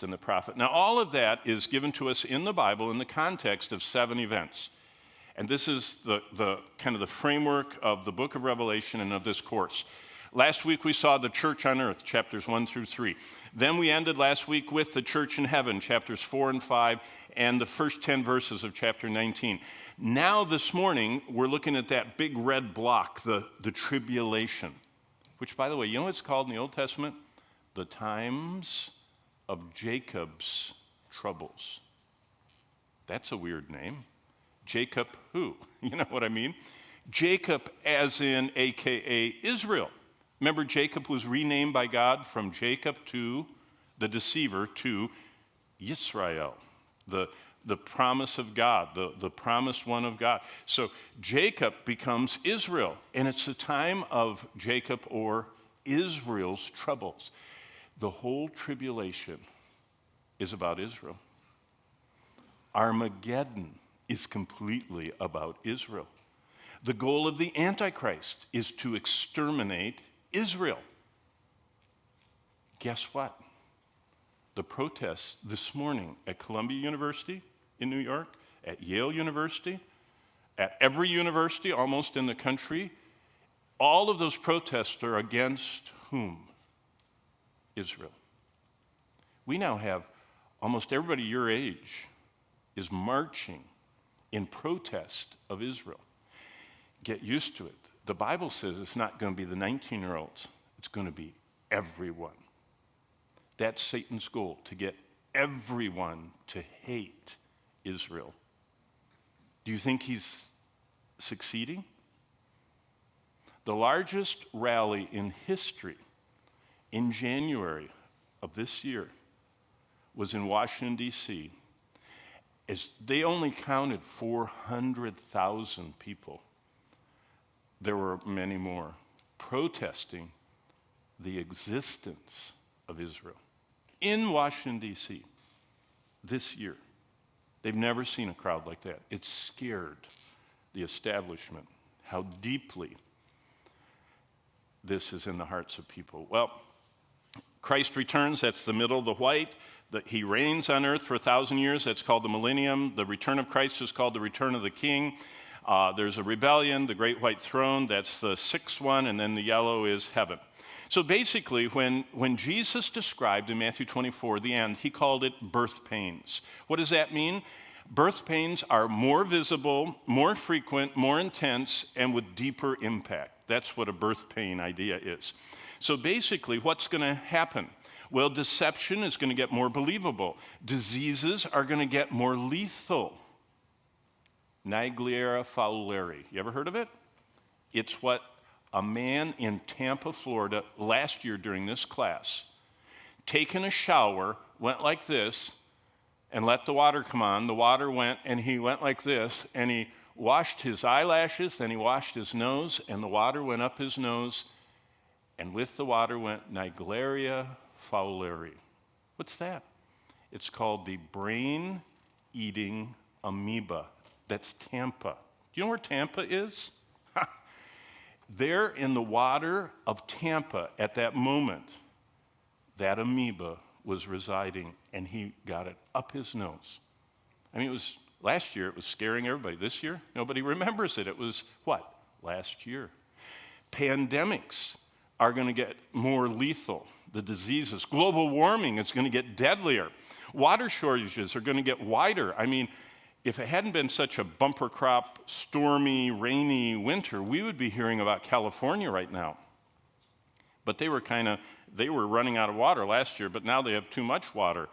and the prophet. Now, all of that is given to us in the Bible in the context of 7 events. And this is the kind of the framework of the book of Revelation and of this course. Last week we saw the church on earth, chapters 1 through 3. Then we ended last week with the church in heaven, chapters 4 and 5, and the first 10 verses of chapter 19. Now this morning we're looking at that big red block, the tribulation, which, by the way, you know what it's called in the Old Testament? The times of Jacob's troubles. That's a weird name. Jacob who? You know what I mean? Jacob as in AKA Israel. Remember, Jacob was renamed by God from Jacob to the deceiver to Yisrael, the promise of God, the promised one of God. So Jacob becomes Israel, and it's the time of Jacob or Israel's troubles. The whole tribulation is about Israel. Armageddon is completely about Israel. The goal of the Antichrist is to exterminate Israel. Guess what? The protests this morning at Columbia University in New York, at Yale University, at every university almost in the country, all of those protests are against whom? Israel. We now have almost everybody your age is marching in protest of Israel. Get used to it. The Bible says it's not going to be the 19-year-olds. It's going to be everyone. That's Satan's goal, to get everyone to hate Israel. Do you think he's succeeding? The largest rally in history in January of this year was in Washington, D.C. As they only counted 400,000 people. There were many more protesting the existence of Israel in Washington, D.C. this year. They've never seen a crowd like that. It scared the establishment how deeply this is in the hearts of people. Well, Christ returns, that's the middle, the white. He reigns on earth for 1,000 years, that's called the millennium. The return of Christ is called the return of the king. There's a rebellion, the great white throne, that's the 6th one, and then the yellow is heaven. So basically, when Jesus described in Matthew 24 the end, he called it birth pains. What does that mean? Birth pains are more visible, more frequent, more intense, and with deeper impact. That's what a birth pain idea is. So basically, what's going to happen? Well, deception is going to get more believable. Diseases are going to get more lethal. Deadlier. You ever heard of it? It's what a man in Tampa, Florida, last year during this class, taking a shower, went like this, and let the water come on. The water went, and he went like this, and he washed his eyelashes, then he washed his nose, and the water went up his nose, and with the water went Naegleria fowleri. What's that? It's called the brain-eating amoeba. That's Tampa. Do you know where Tampa is? There in the water of Tampa at that moment, that amoeba was residing, and he got it up his nose. I mean, last year it was scaring everybody. This year, nobody remembers it. It was what? Last year. Pandemics are going to get more lethal. The diseases. Global warming is going to get deadlier. Water shortages are going to get wider. I mean, if it hadn't been such a bumper crop, stormy, rainy winter, we would be hearing about California right now. But they were running out of water last year, but now they have too much water.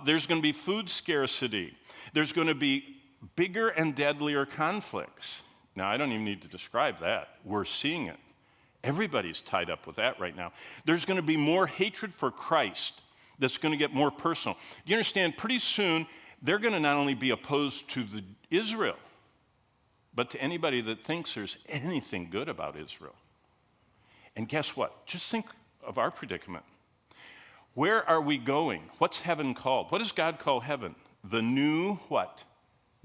There's going to be food scarcity. There's going to be bigger and deadlier conflicts. Now, I don't even need to describe that. We're seeing it. Everybody's tied up with that right now. There's going to be more hatred for Christ that's going to get more personal. You understand, pretty soon, they're going to not only be opposed to Israel, but to anybody that thinks there's anything good about Israel. And guess what? Just think of our predicament. Where are we going? What's heaven called? What does God call heaven? The new what?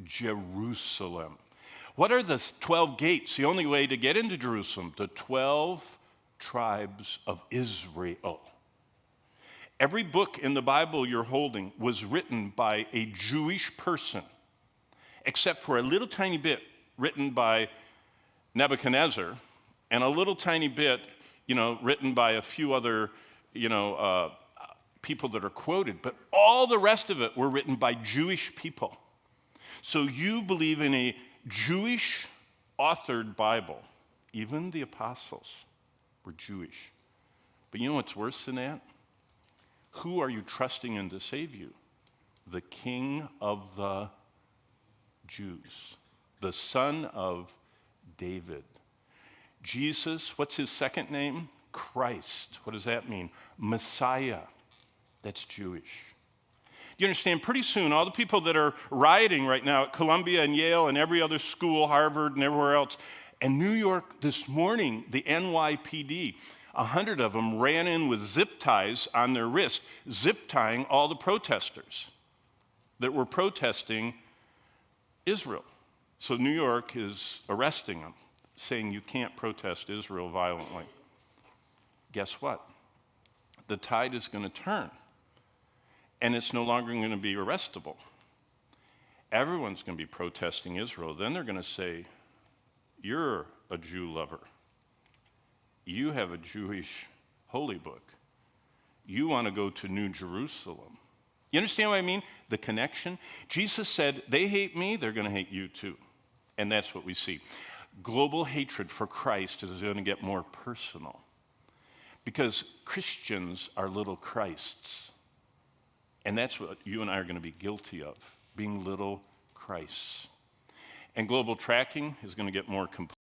Jerusalem. What are the 12 gates? The only way to get into Jerusalem, the 12 tribes of Israel. Every book in the Bible you're holding was written by a Jewish person, except for a little tiny bit written by Nebuchadnezzar and a little tiny bit, written by a few other, people that are quoted. But all the rest of it were written by Jewish people. So you believe in a Jewish authored Bible. Even the apostles were Jewish. But you know what's worse than that? Who are you trusting in to save you? The King of the Jews, the Son of David. Jesus, what's his second name? Christ. What does that mean? Messiah. That's Jewish. You understand, pretty soon, all the people that are rioting right now at Columbia and Yale and every other school, Harvard and everywhere else, and New York this morning, the NYPD, 100 of them ran in with zip ties on their wrist, zip tying all the protesters that were protesting Israel. So New York is arresting them, saying you can't protest Israel violently. Guess what? The tide is going to turn, and it's no longer going to be arrestable. Everyone's going to be protesting Israel. Then they're going to say, you're a Jew lover. You have a Jewish holy book. You want to go to New Jerusalem. You understand what I mean? The connection. Jesus said, they hate me, they're going to hate you too. And that's what we see. Global hatred for Christ is going to get more personal because Christians are little Christs. And that's what you and I are going to be guilty of, being little Christs. And global tracking is going to get more complete.